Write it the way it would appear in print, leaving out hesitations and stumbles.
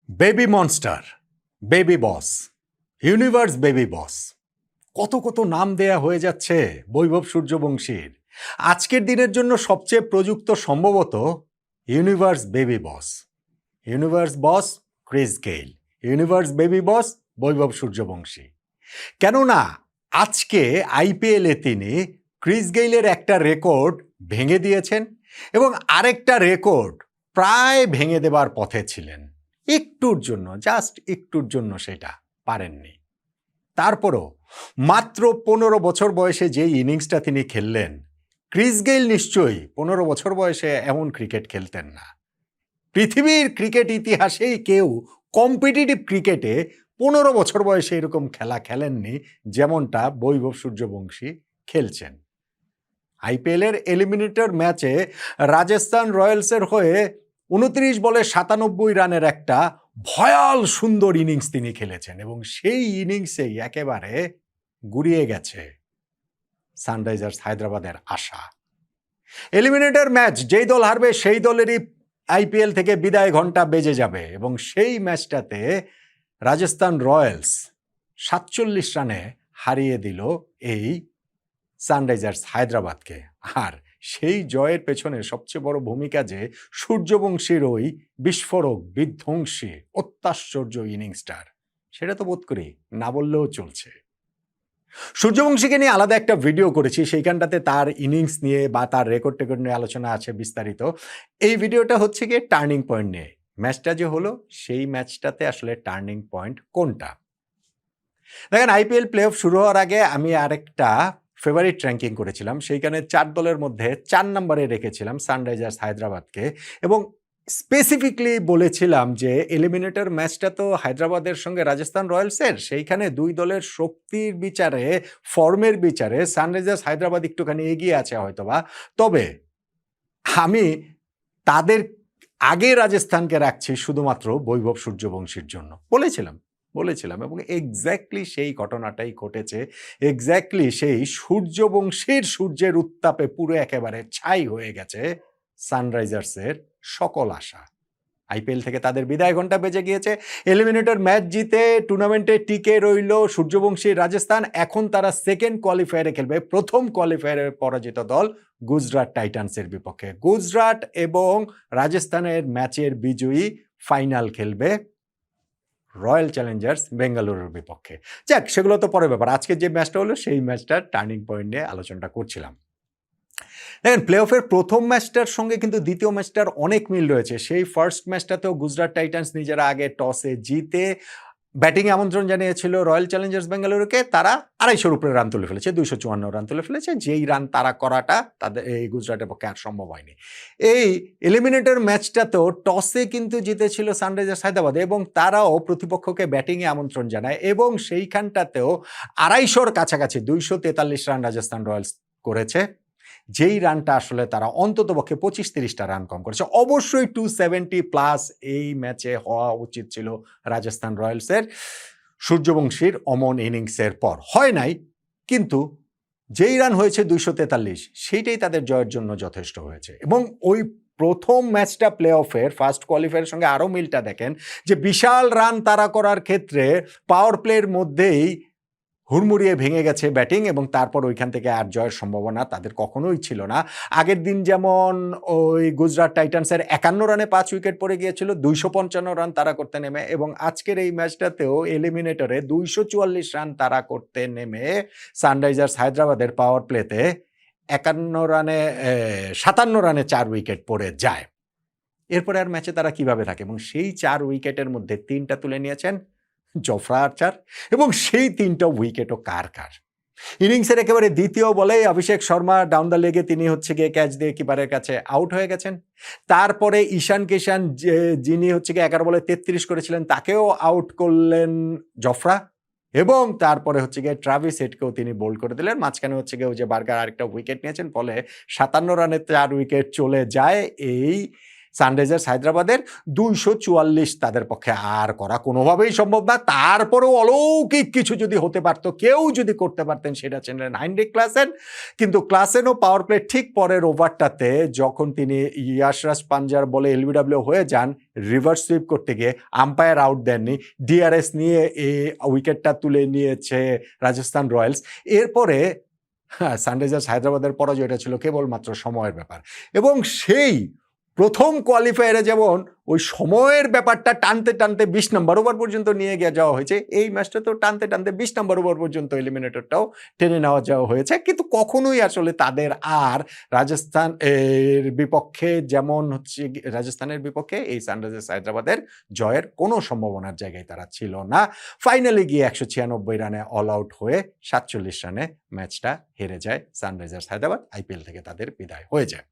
Baby monster, baby বস, universe baby বস, কত কত নাম দেয়া হয়ে যাচ্ছে বৈভব সূর্যবংশীর। আজকের দিনের জন্য সবচেয়ে প্রযুক্ত সম্ভবত ইউনিভার্স বেবি বস। ইউনিভার্স বস ক্রিস গেইল, ইউনিভার্স বেবি বস বৈভব সূর্যবংশী। কেননা আজকে আইপিএলে তিনি ক্রিস গেইলের একটা রেকর্ড ভেঙে দিয়েছেন এবং আরেকটা রেকর্ড প্রায় ভেঙে দেবার পথে ছিলেন। একটুর জন্য, জাস্ট একটুর জন্য সেটা পারেননি। তারপরও মাত্র 15 বছর বয়সে যে ইনিংসটা তিনি খেললেন, ক্রিস গেইল নিশ্চয়ই 15 বছর বয়সে এমন ক্রিকেট খেলতেন না। পৃথিবীর ক্রিকেট ইতিহাসেই কেউ কম্পিটিটিভ ক্রিকেটে 15 বছর বয়সে এরকম খেলা খেলেননি যেমনটা বৈভব সূর্যবংশী খেলছেন। আইপিএলের এলিমিনেটর ম্যাচে রাজস্থান রয়্যালসের হয়ে 29 বলে 97 রানের একটা ভয়াল সুন্দর ইনিংস তিনি খেলেছেন এবং সেই ইনিংসেই একেবারে গুড়িয়ে গেছে সানরাইজার্স হায়দ্রাবাদের আশা। এলিমিনেটর ম্যাচ যেই দল হারবে সেই দলেরই আইপিএল থেকে বিদায় ঘন্টা বেজে যাবে এবং সেই ম্যাচটাতে রাজস্থান রয়্যালস 47 রানে হারিয়ে দিল এই সানরাইজার্স হায়দ্রাবাদকে। আর সেই জয়ের পেছনে সবচেয়ে বড় ভূমিকা যে সূর্যবংশীর ওই বিস্ফোরক বিধ্বংসী অত্যাশ্চর্য ইনিংসটার, সেটা তো বোধ করি না বললেও চলছে। সূর্যবংশীকে নিয়ে আলাদা একটা ভিডিও করেছি, সেইখানটাতে তার ইনিংস নিয়ে বা তার রেকর্ড টেকর্ড নিয়ে আলোচনা আছে বিস্তারিত। এই ভিডিওটা হচ্ছে গিয়ে টার্নিং পয়েন্ট নিয়ে। ম্যাচটা যে হলো সেই ম্যাচটাতে আসলে টার্নিং পয়েন্ট কোনটা? দেখেন, আইপিএল প্লে অফ শুরু হওয়ার আগে আমি আরেকটা ফেভারিট র্যাঙ্কিং করেছিলাম। সেইখানে 4 দলের মধ্যে 4 নম্বরে রেখেছিলাম সানরাইজার্স হায়দ্রাবাদকে এবং স্পেসিফিকলি বলেছিলাম যে এলিমিনেটর ম্যাচটা তো হায়দ্রাবাদের সঙ্গে রাজস্থান রয়্যালসের, সেইখানে দুই দলের শক্তির বিচারে, ফর্মের বিচারে সানরাইজার্স হায়দ্রাবাদ একটুখানি এগিয়ে আছে হয়তোবা, তবে আমি তাদের আগে রাজস্থানকে রাখছি শুধুমাত্র বৈভব সূর্যবংশীর জন্য বলেছিলাম এবং এক্স্যাক্টলি সেই ঘটনাটাই ঘটেছে। এক্স্যাক্টলি সেই সূর্যবংশীর সূর্যের উত্তাপে পুরো একেবারে ছাই হয়ে গেছে সানরাইজার্সের সকল আশা। আইপিএল থেকে তাদের বিদায় ঘন্টা বেজে গিয়েছে। এলিমিনেটর ম্যাচ জিতে টুর্নামেন্টে টিকে রইল সূর্যবংশী রাজস্থান। এখন তারা সেকেন্ড কোয়ালিফায়ারে খেলবে প্রথম কোয়ালিফায়ারের পরাজিত দল গুজরাট টাইটান্সের বিপক্ষে। গুজরাট এবং রাজস্থানের ম্যাচের বিজয়ী ফাইনাল খেলবে রয়্যাল চ্যালেঞ্জার্স বেঙ্গালুরুর বিপক্ষে। যাক, সেগুলো তো পরের ব্যাপার। আজকে যে ম্যাচটা হলো সেই ম্যাচটার টার্নিং পয়েন্ট নিয়ে আলোচনাটা করছিলাম। দেখেন, প্লে অফের প্রথম ম্যাচটার সঙ্গে কিন্তু দ্বিতীয় ম্যাচটার অনেক মিল রয়েছে। সেই ফার্স্ট ম্যাচটাতেও গুজরাট টাইটান্স নিজেরা আগে টসে জিতে ব্যাটিংয়ে আমন্ত্রণ জানিয়েছিল রয়্যাল চ্যালেঞ্জার্স বেঙ্গালুরুকে। তারা 250 উপরে রান তুলে ফেলেছে, 254 রান তুলে ফেলেছে। যেই রান তারা করাটা তাদের এই গুজরাটের পক্ষে আর সম্ভব হয়নি। এই এলিমিনেটর ম্যাচটাতেও টসে কিন্তু জিতেছিল সানরাইজার্স হায়দ্রাবাদ এবং তারাও প্রতিপক্ষকে ব্যাটিংয়ে আমন্ত্রণ জানায় এবং সেইখানটাতেও 250-র কাছাকাছি 243 রান রাজস্থান রয়্যালস করেছে, যেই রানটা আসলে তারা অন্ততপক্ষে 25-30টা রান কম করেছে। অবশ্যই 270+ এই ম্যাচে হওয়া উচিত ছিল রাজস্থান রয়্যালসের সূর্যবংশীর অমন ইনিংসের পর। হয় নাই, কিন্তু যেই রান হয়েছে 243, সেইটাই তাদের জয়ের জন্য যথেষ্ট হয়েছে। এবং ওই প্রথম ম্যাচটা প্লে অফের ফার্স্ট কোয়ালিফায়ারের সঙ্গে আরও মিলটা দেখেন যে বিশাল রান তারা করার ক্ষেত্রে পাওয়ার প্লের মধ্যেই হুড়মুড়িয়ে ভেঙে গেছে ব্যাটিং এবং তারপর ওইখান থেকে আর জয়ের সম্ভাবনা তাদের কখনোই ছিল না। আগের দিন যেমন ওই গুজরাট টাইটান্সের 51 রানে 5 উইকেট পড়ে গিয়েছিল, 255 রান তারা করতে নেমে, এবং আজকের এই ম্যাচটাতেও এলিমিনেটরে 244 রান তারা করতে নেমে সানরাইজার্স হায়দ্রাবাদের পাওয়ার প্লেতে 57 রানে 4 উইকেট পড়ে যায়। এরপরে আর ম্যাচে তারা কিভাবে থাকে এবং সেই 4 উইকেটের মধ্যে 3টা তুলে নিয়েছেন জফরা আর্চার এবং সেই 3টা উইকেটও কার। ইনিংসের একেবারে দ্বিতীয় বলেই অভিষেক শর্মা ডাউন দ্য লেগে তিনি হচ্ছে গিয়ে ক্যাচ দিয়ে কিপারের কাছে আউট হয়ে গেছেন। তারপরে ঈশান কিষান যিনি হচ্ছে গিয়ে 11 বলে 33 করেছিলেন তাকেও আউট করলেন জফরা এবং তারপরে হচ্ছে গিয়ে ট্রাভিস হেডকেও তিনি বোল্ড করে দিলেন। মাঝখানে হচ্ছে গিয়ে ওই যে বার্গার আরেকটা উইকেট নিয়েছেন, ফলে 57 রানে 4 উইকেট চলে যায় এই সানরাইজার্স হায়দ্রাবাদের 244 তাদের পক্ষে আর করা কোনোভাবেই সম্ভব না। তারপরেও অলৌকিক কিছু যদি হতে পারত, কেউ যদি করতে পারতেন, সেটা ছিলেন হাইনরিখ ক্লাসেন। কিন্তু ক্লাসেনও পাওয়ার প্লে ঠিক পরের ওভারটাতে যখন তিনি ইয়াশরাজ পাঞ্জার বলে এলবিডব্লিউ হয়ে যান, রিভার্স সুইপ করতে গিয়ে আম্পায়ার আউট দেননি, ডিআরএস নিয়ে এই উইকেটটা তুলে নিয়েছে রাজস্থান রয়্যালস। এরপরে সানরাইজার্স হায়দ্রাবাদের পরাজয়টা ছিল কেবলমাত্র সময়ের ব্যাপার। এবং সেই প্রথম কোয়ালিফায়ারে যেমন ওই সময়ের ব্যাপারটা টানতে টানতে 20 নম্বর ওভার পর্যন্ত নিয়ে গিয়ে যাওয়া হয়েছে, এই ম্যাচটা তো টানতে টানতে 20 নম্বর ওভার পর্যন্ত এলিমিনেটরটাও টেনে নেওয়া যাওয়া হয়েছে। কিন্তু কখনোই আসলে তাদের আর রাজস্থান এর বিপক্ষে যেমন হচ্ছে রাজস্থানের বিপক্ষে এই সানরাইজার্স হায়দ্রাবাদের জয়ের কোনো সম্ভাবনার জায়গায় তারা ছিল না। ফাইনালে গিয়ে 196 রানে অল আউট হয়ে 47 রানে ম্যাচটা হেরে যায় সানরাইজার্স হায়দ্রাবাদ, আইপিএল থেকে তাদের বিদায় হয়ে যায়।